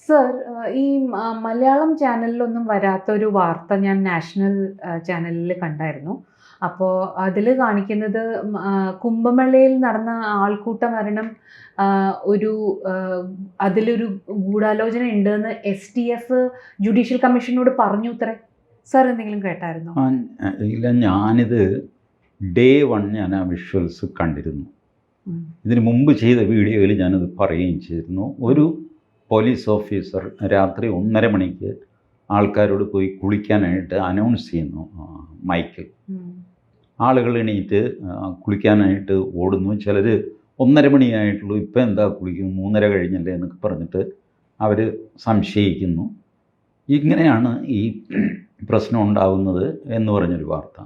Sir, ഈ മലയാളം ചാനലിലൊന്നും വരാത്തൊരു വാർത്ത ഞാൻ നാഷണൽ ചാനലിൽ കണ്ടായിരുന്നു. അപ്പോൾ അതിൽ കാണിക്കുന്നത് കുംഭമേളയിൽ നടന്ന ആൾക്കൂട്ട മരണം, ഒരു അതിലൊരു ഗൂഢാലോചന ഉണ്ടെന്ന് STF ജുഡീഷ്യൽ കമ്മീഷനോട് പറഞ്ഞുത്രേ. സർ എന്തെങ്കിലും കേട്ടായിരുന്നോ? ഇല്ല, ഞാനിത് ഡേ 1 ഞാൻ ആ വിഷ്വൽസ് കണ്ടിരുന്നു. ഇതിന് മുമ്പ് ചെയ്ത വീഡിയോയിൽ ഞാനത് പറയുകയും ചെയ്തിരുന്നു. ഒരു പോലീസ് ഓഫീസർ രാത്രി 1:30 മണിക്ക് ആൾക്കാരോട് പോയി കുളിക്കാനായിട്ട് അനൗൺസ് ചെയ്യുന്നു മൈക്കിൽ. ആളുകൾ എണീറ്റ് കുളിക്കാനായിട്ട് ഓടുന്നു. ചിലർ 1:30 മണിയായിട്ടുള്ളൂ, ഇപ്പം എന്താ കുളിക്കുന്നു, 3:30 കഴിഞ്ഞല്ലേ എന്നൊക്കെ പറഞ്ഞിട്ട് അവർ സംശയിക്കുന്നു. ഇങ്ങനെയാണ് ഈ പ്രശ്നം ഉണ്ടാകുന്നത് എന്ന് പറഞ്ഞൊരു വാർത്ത.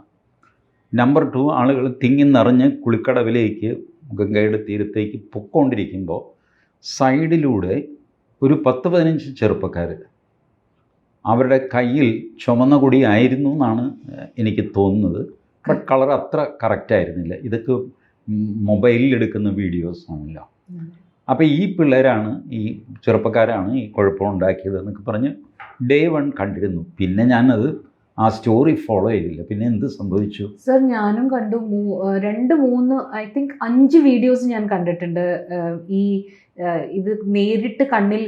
നമ്പർ 2, ആളുകൾ തിങ്ങി നിറഞ്ഞ് കുളിക്കടവിലേക്ക് ഗംഗയുടെ തീരത്തേക്ക് പൊയ്ക്കൊണ്ടിരിക്കുമ്പോൾ സൈഡിലൂടെ ഒരു 10-15 ചെറുപ്പക്കാർ, അവരുടെ കയ്യിൽ ചുമന്ന കൊടി ആയിരുന്നു എന്നാണ് എനിക്ക് തോന്നുന്നത്. ബട്ട് കളർ അത്ര കറക്റ്റായിരുന്നില്ല. ഇതൊക്കെ മൊബൈലിൽ എടുക്കുന്ന വീഡിയോസൊന്നുമില്ല. അപ്പോൾ ഈ പിള്ളേരാണ്, ഈ ചെറുപ്പക്കാരാണ് ഈ കുഴപ്പമുണ്ടാക്കിയത് എന്നൊക്കെ പറഞ്ഞ് ഡേ 1 കണ്ടിരുന്നു. പിന്നെ ഞാനത് ആ സ്റ്റോറി ഫോളോ ചെയ്തില്ല. പിന്നെ എന്ത് സംഭവിച്ചു? സർ, ഞാനും കണ്ടു. 2-3 ഐ തിങ്ക് 5 വീഡിയോസ് ഞാൻ കണ്ടിട്ടുണ്ട്. ഈ ഇത് നേരിട്ട് കണ്ണിൽ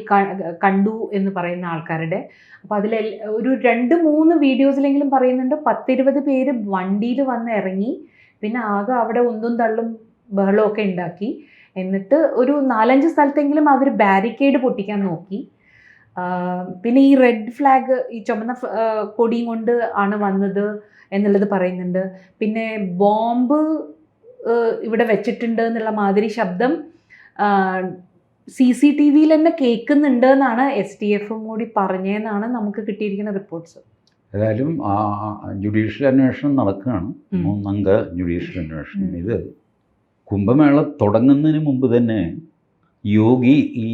കണ്ടു എന്ന് പറയുന്ന ആൾക്കാരുടെ. അപ്പോൾ അതിൽ ഒരു 2-3 വീഡിയോസിലെങ്കിലും പറയുന്നുണ്ട് 10-20 പേര് വണ്ടിയിൽ വന്ന് ഇറങ്ങി, പിന്നെ ആകെ അവിടെ ഒന്നും തള്ളും ബഹളമൊക്കെ ഉണ്ടാക്കി. എന്നിട്ട് ഒരു 4-5 സ്ഥലത്തെങ്കിലും അവർ ബാരിക്കേഡ് പൊട്ടിക്കാൻ നോക്കി. പിന്നെ ഈ റെഡ് ഫ്ലാഗ്, ഈ ചുമന്ന കൊടിയും കൊണ്ട് ആണ് വന്നത് എന്നുള്ളത് പറയുന്നുണ്ട്. പിന്നെ ബോംബ് ഇവിടെ വെച്ചിട്ടുണ്ട് എന്നുള്ള മാതിരി ശബ്ദം CCTVയിൽ തന്നെ കേൾക്കുന്നുണ്ട് എന്നാണ് STFും കൂടി പറഞ്ഞതെന്നാണ് നമുക്ക് കിട്ടിയിരിക്കുന്ന റിപ്പോർട്ട്സ്. ഏതായാലും ജുഡീഷ്യൽ അന്വേഷണം നടക്കുകയാണ്, 3 അംഗ ജുഡീഷ്യൽ അന്വേഷണം. ഇത് കുംഭമേള തുടങ്ങുന്നതിന് മുമ്പ് തന്നെ യോഗി ഈ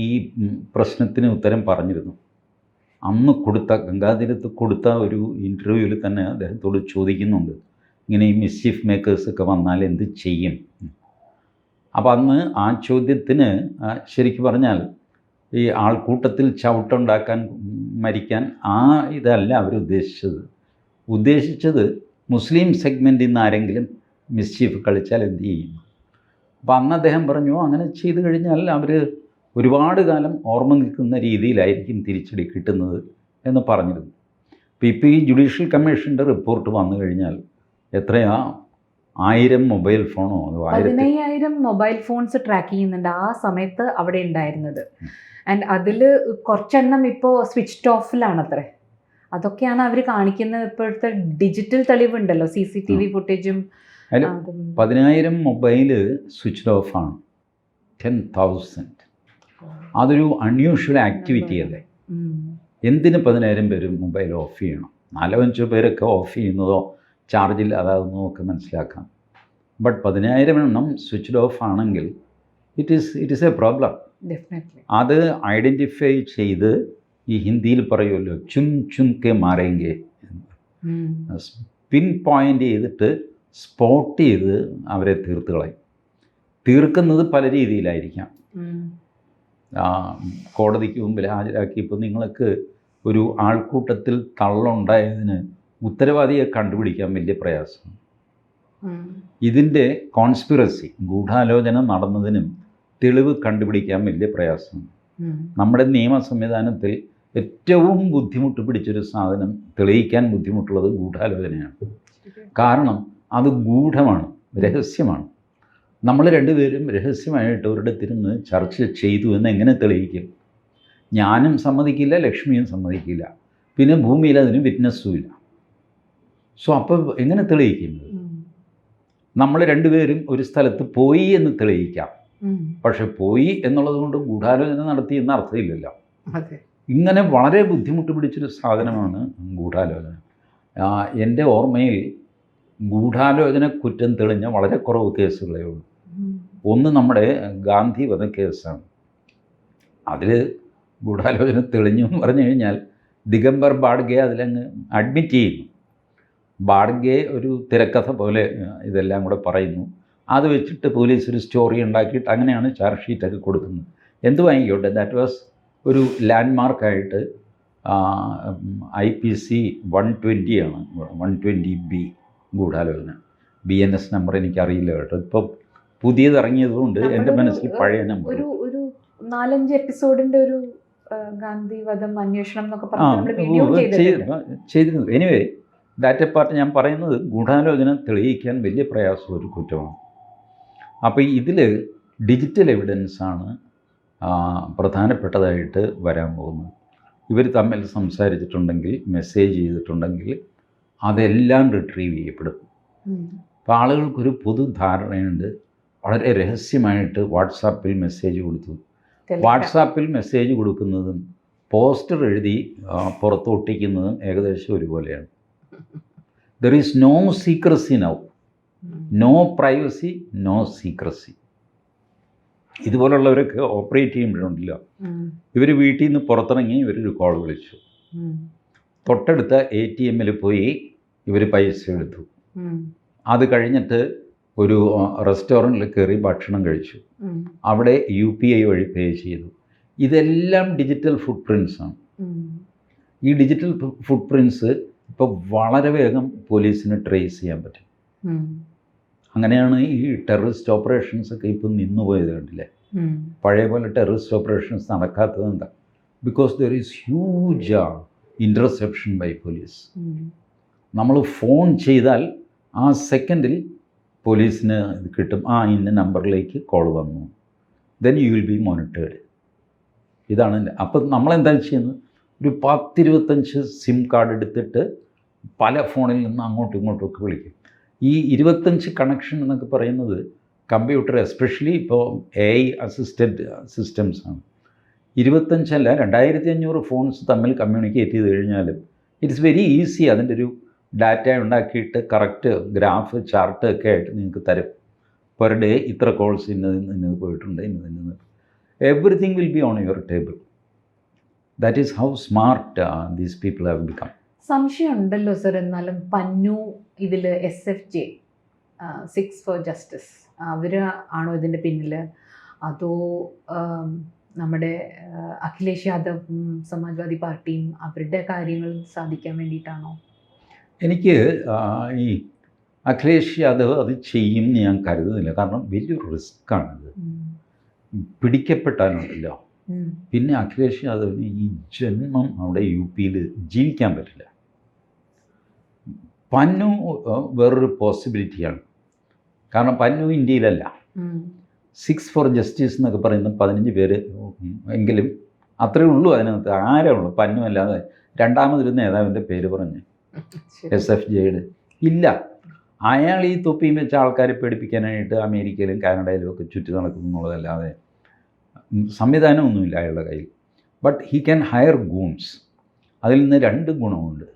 പ്രശ്നത്തിന് ഉത്തരം പറഞ്ഞിരുന്നു. അന്ന് കൊടുത്ത, ഗംഗാതീരത്ത് കൊടുത്ത ഒരു ഇൻ്റർവ്യൂവിൽ തന്നെ അദ്ദേഹത്തോട് ചോദിക്കുന്നുണ്ട്, ഇങ്ങനെ ഈ മിസ്ചീഫ് മേക്കേഴ്സൊക്കെ വന്നാൽ എന്ത് ചെയ്യും. അപ്പോൾ അന്ന് ആ ചോദ്യത്തിന് ശരിക്കും പറഞ്ഞാൽ ഈ ആൾക്കൂട്ടത്തിൽ ചവിട്ടുണ്ടാക്കാൻ, മരിക്കാൻ ഇതല്ല അവർ ഉദ്ദേശിച്ചത് മുസ്ലിം സെഗ്മെൻറ്റിൽ നിന്ന് ആരെങ്കിലും മിസ്ചീഫ് കളിച്ചാൽ എന്ത് ചെയ്യും. അപ്പോൾ അന്ന് അദ്ദേഹം പറഞ്ഞു, അങ്ങനെ ചെയ്തു കഴിഞ്ഞാൽ അവർ ഒരുപാട് കാലം ഓർമ്മ നിൽക്കുന്ന രീതിയിലായിരിക്കും തിരിച്ചടി കിട്ടുന്നത് എന്ന് പറഞ്ഞിരുന്നു. ഇപ്പോൾ ഈ ജുഡീഷ്യൽ കമ്മീഷൻ്റെ റിപ്പോർട്ട് വന്നു കഴിഞ്ഞാൽ എത്രയാ, 1000 മൊബൈൽ ഫോണോ, 15,000 മൊബൈൽ ഫോൺസ് ട്രാക്ക് ചെയ്യുന്നുണ്ട് ആ സമയത്ത് അവിടെ ഉണ്ടായിരുന്നത്. ആൻഡ് അതിൽ കുറച്ചെണ്ണം ഇപ്പോൾ സ്വിച്ച്ഡ് ഓഫിലാണത്രേ. അതൊക്കെയാണ് അവർ കാണിക്കുന്നത്. ഇപ്പോഴത്തെ ഡിജിറ്റൽ തെളിവുണ്ടല്ലോ, CCTV ഫുട്ടേജും. 10,000 മൊബൈല് സ്വിച്ച്ഡ് ഓഫാണ്. 10,000. അതൊരു അൺയൂഷ്വൽ ആക്ടിവിറ്റി അല്ലേ. എന്തിന് 10,000 പേര് മൊബൈൽ ഓഫ് ചെയ്യണം? 4-5 പേരൊക്കെ ഓഫ് ചെയ്യുന്നതോ ചാർജിൽ അതാകുന്നതോ ഒക്കെ മനസ്സിലാക്കാം. ബട്ട് 10,000 എണ്ണം സ്വിച്ച്ഡ് ഓഫ് ആണെങ്കിൽ ഇറ്റ് ഈസ് എ പ്രോബ്ലം. അത് ഐഡൻറ്റിഫൈ ചെയ്ത്, ഈ ഹിന്ദിയിൽ പറയുമല്ലോ, ചുൻ ചുൻ കെ മാറേങ്കെ, പിൻ പോയിൻ്റ് ചെയ്തിട്ട് സ്പോട്ട് ചെയ്ത് അവരെ തീർക്കുന്നത് പല രീതിയിലായിരിക്കാം. കോടതിക്ക് മുമ്പിൽ ഹാജരാക്കി, ഇപ്പോൾ നിങ്ങൾക്ക് ഒരു ആൾക്കൂട്ടത്തിൽ തള്ളുണ്ടായതിന് ഉത്തരവാദിയെ കണ്ടുപിടിക്കാൻ വലിയ പ്രയാസം. ഇതിൻ്റെ കോൺസ്പിറസി, ഗൂഢാലോചന നടന്നതിനും തെളിവ് കണ്ടുപിടിക്കാൻ വലിയ പ്രയാസം. നമ്മുടെ നിയമ സംവിധാനത്തിൽ ഏറ്റവും ബുദ്ധിമുട്ട് പിടിച്ചൊരു സാധനം, തെളിയിക്കാൻ ബുദ്ധിമുട്ടുള്ളത് ഗൂഢാലോചനയാണ്. കാരണം അത് ഗൂഢമാണ്, രഹസ്യമാണ്. നമ്മൾ രണ്ടുപേരും രഹസ്യമായിട്ട് ഒരിടത്തിരുന്ന് ചർച്ച ചെയ്തു എന്ന് എങ്ങനെ തെളിയിക്കും? ഞാനും സമ്മതിക്കില്ല, ലക്ഷ്മിയും സമ്മതിക്കില്ല, പിന്നെ ഭൂമിയിൽ അതിന് വിറ്റ്നസ്സും ഇല്ല. സോ അപ്പോൾ എങ്ങനെ തെളിയിക്കുന്നത്? നമ്മൾ രണ്ടുപേരും ഒരു സ്ഥലത്ത് പോയി എന്ന് തെളിയിക്കാം, പക്ഷെ പോയി എന്നുള്ളത് കൊണ്ട് ഗൂഢാലോചന നടത്തി എന്ന അർത്ഥമില്ലല്ലോ. ഇങ്ങനെ വളരെ ബുദ്ധിമുട്ട് പിടിച്ചൊരു സാധനമാണ് ഗൂഢാലോചന. എൻ്റെ ഓർമ്മയിൽ ഗൂഢാലോചന കുറ്റം തെളിഞ്ഞ വളരെ കുറവ് കേസുകളേ ഉള്ളൂ. ഒന്ന് നമ്മുടെ ഗാന്ധി വധക്കേസാണ്. അതിൽ ഗൂഢാലോചന തെളിഞ്ഞു എന്ന് പറഞ്ഞു കഴിഞ്ഞാൽ ദിഗംബർ ബാഡ്ഗെ അതിലങ്ങ് അഡ്മിറ്റ് ചെയ്യുന്നു. ബാഡ്ഗെ ഒരു തിരക്കഥ പോലെ ഇതെല്ലാം കൂടെ പറയുന്നു. അത് വെച്ചിട്ട് പോലീസ് ഒരു സ്റ്റോറി ഉണ്ടാക്കിയിട്ട് അങ്ങനെയാണ് ചാർജ് ഷീറ്റൊക്കെ കൊടുക്കുന്നത്. എന്ത് വാങ്ങിക്കോട്ടെ, ദാറ്റ് വാസ് ഒരു ലാൻഡ്മാർക്കായിട്ട് IPC 120 ആണ്, 120B ഗൂഢാലോചന. BNS നമ്പർ എനിക്കറിയില്ല കേട്ടോ, ഇപ്പോൾ പുതിയത് ഇറങ്ങിയതുകൊണ്ട് എൻ്റെ മനസ്സിൽ പഴയ നമ്പർ. ഒരു 4-5 എപ്പിസോഡിന്റെ ഒരു ഗാന്ധി വധം അന്വേഷണം എന്നൊക്കെ ചെയ്തിരുന്നു. എനിവേ ദാറ്റ് പാർട്ട് ഞാൻ പറയുന്നത് ഗൂഢാലോചന തെളിയിക്കാൻ വലിയ പ്രയാസമുള്ള ഒരു കുറ്റമാണ്. അപ്പോൾ ഇതിൽ ഡിജിറ്റൽ എവിഡൻസാണ് പ്രധാനപ്പെട്ടതായിട്ട് വരാൻ പോകുന്നത്. ഇവർ തമ്മിൽ സംസാരിച്ചിട്ടുണ്ടെങ്കിൽ, മെസ്സേജ് ചെയ്തിട്ടുണ്ടെങ്കിൽ അതെല്ലാം റിട്രീവ് ചെയ്യപ്പെടും. അപ്പോൾ ആളുകൾക്കൊരു പൊതു ധാരണയുണ്ട്, വളരെ രഹസ്യമായിട്ട് വാട്സാപ്പിൽ മെസ്സേജ് കൊടുത്തു. വാട്സാപ്പിൽ മെസ്സേജ് കൊടുക്കുന്നതും പോസ്റ്റർ എഴുതി പുറത്തൊട്ടിക്കുന്നതും ഏകദേശം ഒരുപോലെയാണ്. There is no secrecy now, no privacy, no secrecy. ഇതുപോലുള്ളവരൊക്കെ ഓപ്പറേറ്റ് ചെയ്യുമ്പോഴുണ്ടല്ലോ, ഇവർ വീട്ടിൽ നിന്ന് പുറത്തിറങ്ങി ഇവരൊരു കോൾ വിളിച്ചു, തൊട്ടടുത്ത ATM പോയി ഇവർ പൈസ എടുത്തു, അത് കഴിഞ്ഞിട്ട് ഒരു റെസ്റ്റോറൻറ്റിൽ കയറി ഭക്ഷണം കഴിച്ചു, അവിടെ UPI വഴി പേ ചെയ്തു. ഇതെല്ലാം ഡിജിറ്റൽ ഫുട് പ്രിൻസാണ്. ഈ ഡിജിറ്റൽ ഫുട് പ്രിൻസ് ഇപ്പോൾ വളരെ വേഗം പോലീസിന് ട്രേസ് ചെയ്യാൻ പറ്റും. അങ്ങനെയാണ് ഈ ടെററിസ്റ്റ് ഓപ്പറേഷൻസ് ഒക്കെ ഇപ്പോൾ നിന്നുപോയത് കണ്ടില്ലേ. പഴയ പോലെ ടെററിസ്റ്റ് ഓപ്പറേഷൻസ് നടക്കാത്തത് എന്താ? Because there is huge interception by police. നമ്മൾ ഫോൺ ചെയ്താൽ ആ സെക്കൻഡിൽ പോലീസിന് ഇത് കിട്ടും, ഇന്ന നമ്പറിലേക്ക് കോൾ വന്നു, then you will be monitored. ഇതാണ്. അപ്പം നമ്മളെന്താ ചെയ്യുന്നത്? ഒരു 10-25 സിം കാർഡ് എടുത്തിട്ട് പല ഫോണിൽ നിന്ന് അങ്ങോട്ടും ഇങ്ങോട്ടും ഒക്കെ വിളിക്കും. ഈ 25 കണക്ഷൻ എന്നൊക്കെ പറയുന്നത് കമ്പ്യൂട്ടർ, എസ്പെഷ്യലി ഇപ്പോൾ AI അസിസ്റ്റഡ് സിസ്റ്റംസാണ്. 25 അല്ല, 2500 ഫോൺസ് തമ്മിൽ കമ്മ്യൂണിക്കേറ്റ് ചെയ്ത് കഴിഞ്ഞാലും ഇറ്റ്സ് വെരി ഈസി. അതിൻ്റെ ഒരു ഡാറ്റ ഉണ്ടാക്കിയിട്ട് കറക്റ്റ് ഗ്രാഫ് ചാർട്ട് ഒക്കെ ആയിട്ട് നിങ്ങൾക്ക് തരും. പെർ ഡേ ഇത്ര കോൾസ് ഇന്നത് പോയിട്ടുണ്ട്, ഇന്നത്. Everything will be on your table. That is how smart these people have become. സംശയം ഉണ്ടല്ലോ സർ, എന്നാലും പന്നു ഇതിൽ SFJ 6 for Justice അവർ ആണോ ഇതിൻ്റെ പിന്നിൽ, അതോ നമ്മുടെ അഖിലേഷ് യാദവും സമാജ്വാദി പാർട്ടിയും അവരുടെ കാര്യങ്ങൾ സാധിക്കാൻ വേണ്ടിയിട്ടാണോ? എനിക്ക് ഈ അഖിലേഷ് യാദവ് അത് ചെയ്യും എന്ന് ഞാൻ കരുതുന്നില്ല. കാരണം വലിയൊരു റിസ്ക്കാണിത്. പിടിക്കപ്പെട്ടാലുണ്ടല്ലോ പിന്നെ അഖിലേഷ് യാദവിന് ഈ ജന്മം അവിടെ UP ജീവിക്കാൻ പറ്റില്ല. പന്നു വേറൊരു പോസിബിലിറ്റിയാണ്. കാരണം പന്നു ഇന്ത്യയിലല്ല. 6 for Justice എന്നൊക്കെ പറയുന്ന 15 പേര് എങ്കിലും അത്രയേ ഉള്ളൂ അതിനകത്ത്. ആരേ ഉള്ളൂ പന്നു അല്ലാതെ രണ്ടാമതൊരു നേതാവിൻ്റെ പേര് പറഞ്ഞ് SFJയുടെ ഇല്ല. അയാൾ ഈ തൊപ്പിയും വെച്ച ആൾക്കാരെ പേടിപ്പിക്കാനായിട്ട് അമേരിക്കയിലും കാനഡയിലും ഒക്കെ ചുറ്റി നടക്കുന്നു എന്നുള്ളതല്ലാതെ സംവിധാനമൊന്നുമില്ല അയാളുടെ കയ്യിൽ. But he can higher goons. അതിൽ നിന്ന് 2 ഗുണമുണ്ട്.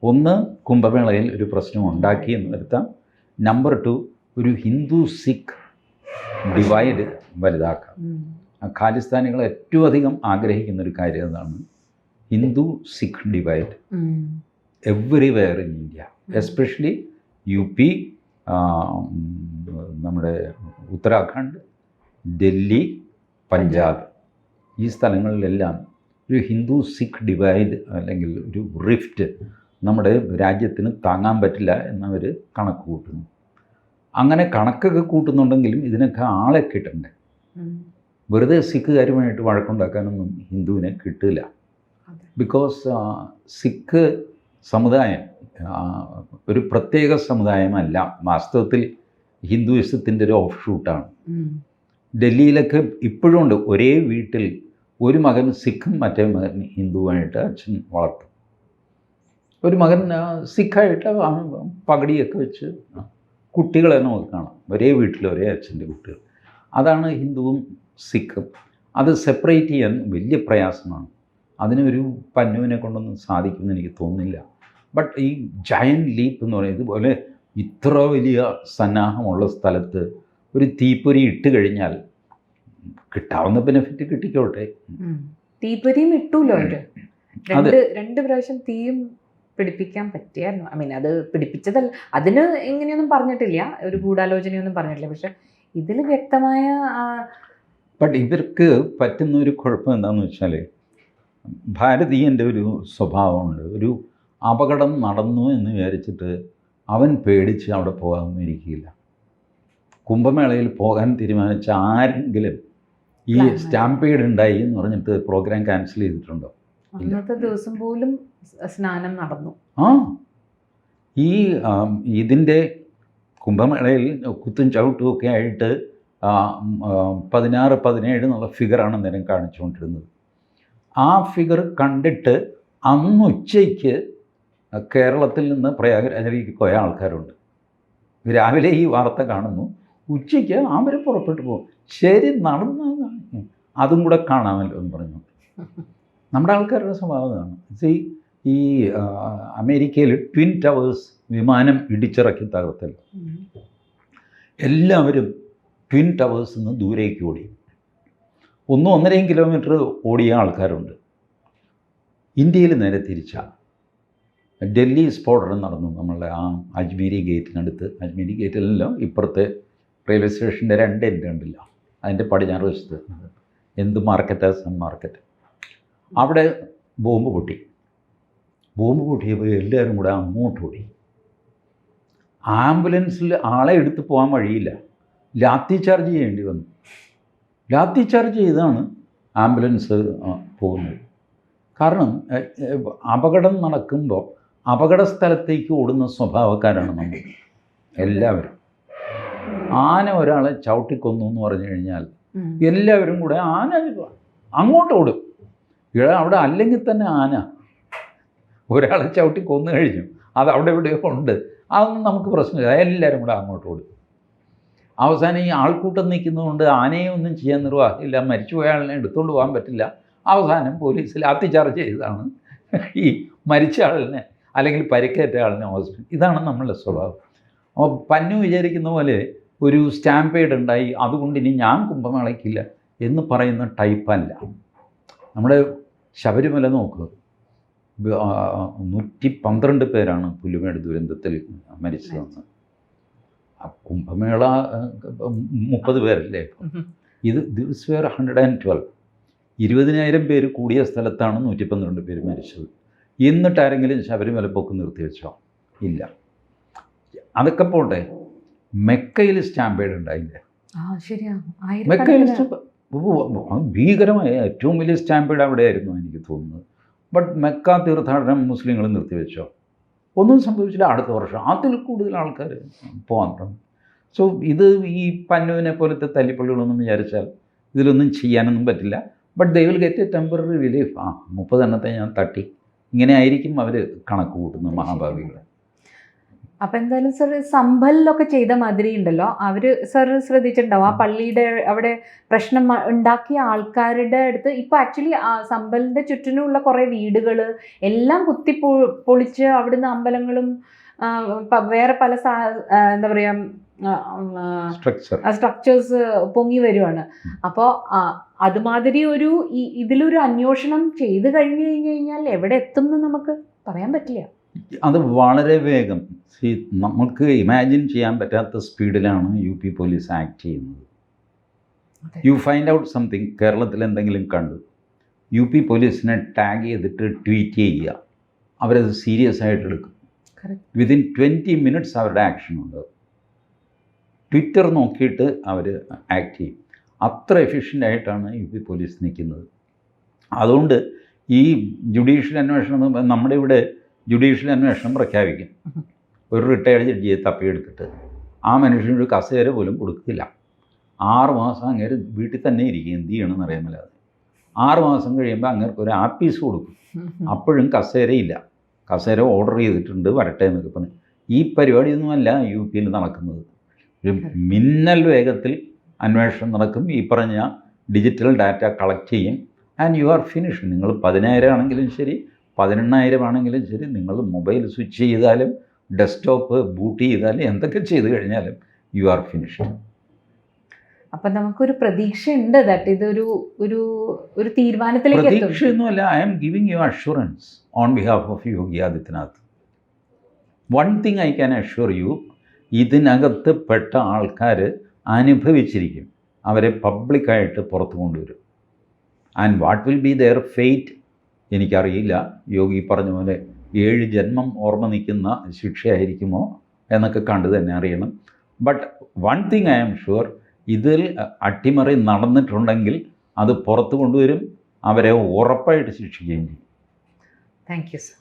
ഒന്ന്, കുംഭമേളയിൽ ഒരു പ്രശ്നം ഉണ്ടാക്കി എന്ന് വരുത്താം. നമ്പർ 2, ഒരു ഹിന്ദു സിഖ് ഡിവൈഡ് വലുതാക്കാം. ഖാലിസ്ഥാനികൾ ഏറ്റവും അധികം ആഗ്രഹിക്കുന്ന ഒരു കാര്യം അതാണ്, Hindu Sikh divide everywhere in India, especially UP, നമ്മുടെ ഉത്തരാഖണ്ഡ്, ഡൽഹി, പഞ്ചാബ്, ഈ സ്ഥലങ്ങളിലെല്ലാം ഒരു ഹിന്ദു സിഖ് ഡിവൈഡ് അല്ലെങ്കിൽ ഒരു റിഫ്റ്റ് നമ്മുടെ രാജ്യത്തിന് താങ്ങാൻ പറ്റില്ല എന്നവർ കണക്ക് കൂട്ടുന്നു. അങ്ങനെ കണക്കൊക്കെ കൂട്ടുന്നുണ്ടെങ്കിലും ഇതിനൊക്കെ ആളെ കിട്ടണ്ടേ. വെറുതെ സിഖുകാരുമായിട്ട് വഴക്കുണ്ടാക്കാനൊന്നും ഹിന്ദുവിനെ കിട്ടില്ല. ബിക്കോസ് സിഖ് സമുദായം ഒരു പ്രത്യേക സമുദായമല്ല, വാസ്തവത്തിൽ ഹിന്ദുയിസത്തിൻ്റെ ഒരു ഓഫ് ഷൂട്ടാണ്. ഡൽഹിയിലൊക്കെ ഇപ്പോഴും ഉണ്ട്, ഒരേ വീട്ടിൽ ഒരു മകൻ സിഖും മറ്റേ മകൻ ഹിന്ദുവായിട്ട് അച്ഛൻ വളർത്തും. ഒരു മകൻ സിഖായിട്ട് പകടിയൊക്കെ വെച്ച് കുട്ടികളെ നമുക്ക് കാണാം, ഒരേ വീട്ടിൽ ഒരേ അച്ഛൻ്റെ കുട്ടികൾ. അതാണ് ഹിന്ദുവും സിഖും. അത് സെപ്പറേറ്റ് ചെയ്യാൻ വലിയ പ്രയാസമാണ്. അതിനൊരു പന്നുവിനെ കൊണ്ടൊന്നും സാധിക്കുമെന്ന് എനിക്ക് തോന്നുന്നില്ല. ബട്ട് ഈ ജയൻറ്റ് ലീപ്പ് എന്ന് പറയുന്നത്, ഇതുപോലെ ഇത്ര വലിയ സന്നാഹമുള്ള സ്ഥലത്ത് ഒരു തീപ്പൊരി ഇട്ട് കഴിഞ്ഞാൽ കിട്ടാവുന്ന ബെനിഫിറ്റ് കിട്ടിക്കോട്ടെ. തീപ്പൊരിയും ഇട്ടൂല്ലോ അവര്. രണ്ട് പ്രാവശ്യം തീയും പിടിപ്പിക്കാൻ പറ്റിയായിരുന്നു. ഐ മീൻ അത് പിടിപ്പിച്ചതല്ല, അതിന് എങ്ങനെയൊന്നും പറഞ്ഞിട്ടില്ല, ഒരു ഗൂഢാലോചനയൊന്നും പറഞ്ഞിട്ടില്ല. പക്ഷെ ഇതിൽ വ്യക്തമായ ബട്ട് ഇവർക്ക് പറ്റുന്ന ഒരു കുഴപ്പം എന്താണെന്ന് വെച്ചാൽ, ഭാരതീയൻ്റെ ഒരു സ്വഭാവമുണ്ട്. ഒരു അപകടം നടന്നു എന്ന് വിചാരിച്ചിട്ട് അവൻ പേടിച്ച് അവിടെ പോകാനൊന്നും ഇരിക്കില്ല. കുംഭമേളയിൽ പോകാൻ തീരുമാനിച്ച ആരെങ്കിലും ഈ സ്റ്റാമ്പീഡ് ഉണ്ടായി എന്ന് പറഞ്ഞിട്ട് പ്രോഗ്രാം ക്യാൻസൽ ചെയ്തിട്ടുണ്ടോ? അന്നത്തെ ദിവസം പോലും സ്നാനം നടന്നു. ഈ ഇതിൻ്റെ കുംഭമേളയിൽ കുത്തും ചവിട്ടും ഒക്കെ ആയിട്ട് 16, 17 എന്നുള്ള ഫിഗറാണ് നേരം കാണിച്ചുകൊണ്ടിരുന്നത്. ആ ഫിഗർ കണ്ടിട്ട് അന്ന് ഉച്ചയ്ക്ക് കേരളത്തിൽ നിന്ന് പ്രയാഗരാജിലേക്ക് പോയ ആൾക്കാരുണ്ട്. രാവിലെ ഈ വാർത്ത കാണുന്നു, ഉച്ചയ്ക്ക് അവർ പുറപ്പെട്ടു പോകും. ശരി, നടന്നതാണ്, അതും കൂടെ കാണാമല്ലോ എന്ന് പറഞ്ഞു. നമ്മുടെ ആൾക്കാരുടെ സ്വഭാവമാണ്. ഈ അമേരിക്കയിൽ ട്വിൻ ടവേഴ്സ് വിമാനം ഇടിച്ചിറക്കി തകർത്തല്ലോ. എല്ലാവരും ട്വിൻ ടവേഴ്സിൽ നിന്ന് ദൂരേക്ക് ഓടി. 1-1.5 കിലോമീറ്റർ ഓടിയ ആൾക്കാരുണ്ട്. ഇന്ത്യയിൽ നേരെ തിരിച്ചാണ്. ഡൽഹി സ്ഫോടനം നടന്നു നമ്മളുടെ ആ അജ്മീരി ഗേറ്റിനടുത്ത്. അജ്മീരി ഗേറ്റിലല്ലോ, ഇപ്പുറത്തെ റെയിൽവേ സ്റ്റേഷൻ്റെ 2 എൻഡ് ഉണ്ടല്ല, അതിൻ്റെ പടിഞ്ഞാറ് വശത്ത് എന്ത് മാർക്കറ്റാ, സൺ മാർക്കറ്റ്. അവിടെ ബോംബ് പൊട്ടിയപ്പോൾ എല്ലാവരും കൂടെ അങ്ങോട്ട് ഓടി. ആംബുലൻസിൽ ആളെ എടുത്ത് പോകാൻ വഴിയില്ല, ലാത്തി ചാർജ് ചെയ്യേണ്ടി വന്നു. ലാത്തി ചാർജ് ചെയ്താണ് ആംബുലൻസ് പോകുന്നത്. കാരണം അപകടം നടക്കുമ്പോൾ അപകട സ്ഥലത്തേക്ക് ഓടുന്ന സ്വഭാവക്കാരാണ് നമ്മൾ എല്ലാവരും. ആന ഒരാളെ ചവിട്ടിക്കൊന്നു എന്ന് പറഞ്ഞു കഴിഞ്ഞാൽ എല്ലാവരും കൂടെ ആന അങ്ങോട്ട് ഓടും. അവിടെ അല്ലെങ്കിൽ തന്നെ ആന ഒരാളെ ചവിട്ടി കൊന്നു കഴിഞ്ഞു, അത് അവിടെ എവിടെയോ ഉണ്ട്, അതൊന്നും നമുക്ക് പ്രശ്നമില്ല, എല്ലാവരും കൂടെ അങ്ങോട്ട് ഓടും. അവസാനം ഈ ആൾക്കൂട്ടം നിൽക്കുന്നതുകൊണ്ട് ആനയെ ഒന്നും ചെയ്യാൻ നിർവാഹമില്ല, മരിച്ചുപോയ ആളിനെ എടുത്തുകൊണ്ട് പോകാൻ പറ്റില്ല. അവസാനം പോലീസ് ലാത്തി ചാർജ് ചെയ്താണ് ഈ മരിച്ച ആളിനെ അല്ലെങ്കിൽ പരിക്കേറ്റ ആളിനെ ഹോസ്പിറ്റൽ. ഇതാണ് നമ്മളുടെ സ്വഭാവം. അപ്പോൾ പന്നു വിചാരിക്കുന്ന പോലെ ഒരു സ്റ്റാമ്പേഡ് ഉണ്ടായി അതുകൊണ്ട് ഇനി ഞാൻ കുംഭമേളയ്ക്കില്ല എന്ന് പറയുന്ന ടൈപ്പല്ല. നമ്മുടെ ശബരിമല നോക്കുക, 112 പേരാണ് പുല്ലുമേട് ദുരന്തത്തിൽ മരിച്ചതെന്ന്. കുംഭമേള 30 പേരല്ലേ. This where 112. 20,000 പേര് കൂടിയ സ്ഥലത്താണ് 112 പേര് മരിച്ചത്. എന്നിട്ട് ആരെങ്കിലും ശബരിമല പോക്ക് നിർത്തിവെച്ചോ? ഇല്ല. അതൊക്കെ പോട്ടെ, മെക്കയിൽ സ്റ്റാമ്പേഡ് ഉണ്ടായില്ല. മെക്കയിൽ ഭീകരമായ ഏറ്റവും വലിയ സ്റ്റാമ്പേഡ് അവിടെയായിരുന്നു എനിക്ക് തോന്നുന്നത്. ബട്ട് മെക്ക തീർത്ഥാടനം മുസ്ലിങ്ങൾ നിർത്തിവെച്ചോ? ഒന്നും സംഭവിച്ചില്ല. അടുത്ത വർഷം അതിൽ കൂടുതൽ ആൾക്കാർ പോകാൻ തുടങ്ങി. സോ ഇത് ഈ പന്നുവിനെ പോലത്തെ തല്ലിപ്പള്ളികളൊന്നും വിചാരിച്ചാൽ ഇതിലൊന്നും ചെയ്യാനൊന്നും പറ്റില്ല. But they will get A temporary relief. 30 എണ്ണത്തെ ഞാൻ തട്ടി, ഇങ്ങനെ ആയിരിക്കും അവർ കണക്ക് കൂട്ടുന്നത് മഹാഭാവികൾ. അപ്പം എന്തായാലും സർ, സംഭലിലൊക്കെ ചെയ്ത മാതിരി ഉണ്ടല്ലോ, അവർ സർ ശ്രദ്ധിച്ചിട്ടുണ്ടാവും ആ പള്ളിയുടെ അവിടെ പ്രശ്നം ഉണ്ടാക്കിയ ആൾക്കാരുടെ അടുത്ത് ഇപ്പോൾ ആക്ച്വലി സംഭലിൻ്റെ ചുറ്റിനുമുള്ള കുറേ വീടുകൾ എല്ലാം പൊളിച്ച് അവിടുന്ന് അമ്പലങ്ങളും വേറെ പല എന്താ പറയുക സ്ട്രക്ചേഴ്സ് പൊങ്ങി വരുവാണ്. അപ്പോൾ അതുമാതിരി ഒരു ഇതിലൊരു അന്വേഷണം ചെയ്ത് കഴിഞ്ഞു കഴിഞ്ഞാൽ എവിടെ എത്തും എന്ന് നമുക്ക് പറയാൻ പറ്റില്ല. അത് വളരെ വേഗം, നമുക്ക് ഇമാജിൻ ചെയ്യാൻ പറ്റാത്ത സ്പീഡിലാണ് UP പോലീസ് ആക്ട് ചെയ്യുന്നത്. യു ഫൈൻഡ് ഔട്ട് സംതിങ്, കേരളത്തിൽ എന്തെങ്കിലും കണ്ടു, UP പോലീസിനെ ടാഗ് ചെയ്തിട്ട് ട്വീറ്റ് ചെയ്യുക, അവരത് സീരിയസ് ആയിട്ട് എടുക്കും. വിതിൻ 20 മിനിറ്റ്സ് അവരുടെ ആക്ഷൻ ഉണ്ട്. ട്വിറ്റർ നോക്കിയിട്ട് അവർ ആക്ട് ചെയ്യും. അത്ര എഫിഷ്യൻ്റായിട്ടാണ് UP പോലീസ് നിൽക്കുന്നത്. അതുകൊണ്ട് ഈ ജുഡീഷ്യൽ അന്വേഷണം, നമ്മുടെ ഇവിടെ ജുഡീഷ്യൽ അന്വേഷണം പ്രഖ്യാപിക്കും, ഒരു റിട്ടയർഡ് ജഡ്ജിയെ തപ്പിയെടുത്തിട്ട് ആ മനുഷ്യനൊരു കസേര പോലും കൊടുക്കില്ല. 6 മാസം അങ്ങേര് വീട്ടിൽ തന്നെ ഇരിക്കും, എന്ത് ചെയ്യണമെന്ന് അറിയാമല്ലാതെ. 6 മാസം കഴിയുമ്പോൾ അങ്ങേർക്ക് ഒരു ആപ്പീസ് കൊടുക്കും, അപ്പോഴും കസേരയില്ല. കസേര ഓർഡർ ചെയ്തിട്ടുണ്ട്, വരട്ടെ എന്നൊക്കെ പറഞ്ഞു. ഈ പരിപാടിയൊന്നുമല്ല UPയിൽ നടക്കുന്നത്. ഒരു മിന്നൽ വേഗത്തിൽ അന്വേഷണം നടക്കും. ഈ പറഞ്ഞ ഡിജിറ്റൽ ഡാറ്റ കളക്ട് ചെയ്യും, ആൻഡ് യു ആർ ഫിനിഷ്. നിങ്ങൾ 10,000 ആണെങ്കിലും ശരി, 18,000 ആണെങ്കിലും ശരി, നിങ്ങൾ മൊബൈൽ സ്വിച്ച് ചെയ്താലും ഡെസ്ക്ടോപ്പ് ബൂട്ട് ചെയ്താലും എന്തൊക്കെ ചെയ്ത് കഴിഞ്ഞാലും യു ആർ ഫിനിഷ്ഡ്. അപ്പം നമുക്കൊരു പ്രതീക്ഷ ഉണ്ട് ദാറ്റ് ഇതൊരു ഒരു ഒരു തീരുമാനത്തിലേക്ക് എത്തും. പ്രതീക്ഷയൊന്നുമല്ല, I am giving you assurance on behalf of Yogi Adityanath. One thing I can assure you, ഇതിനകത്ത് പെട്ട ആൾക്കാർ അനുഭവിച്ചിരിക്കും, അവരെ പബ്ലിക്കായിട്ട് പുറത്തു കൊണ്ടുവരും. And what will be their fate എനിക്കറിയില്ല. യോഗി പറഞ്ഞ പോലെ 7 ജന്മം ഓർമ്മ നിൽക്കുന്ന ശിക്ഷയായിരിക്കുമോ എന്നൊക്കെ കണ്ടു തന്നെ അറിയണം. But one thing I am sure, ഇതിൽ അട്ടിമറി നടന്നിട്ടുണ്ടെങ്കിൽ അത് പുറത്തു കൊണ്ടുവരും, അവരെ ഉറപ്പായിട്ട് ശിക്ഷിക്കുകയും ചെയ്യും. Thank you sir.